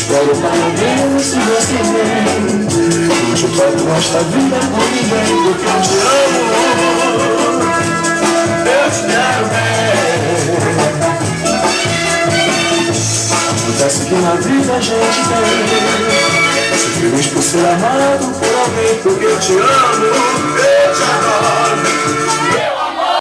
espero pelo menos se você vem. Não te troco esta vida por ninguém, porque eu te amo, eu te quero bem. Acontece que na vida a gente tem ser feliz por ser amado por alguém, porque eu te amo.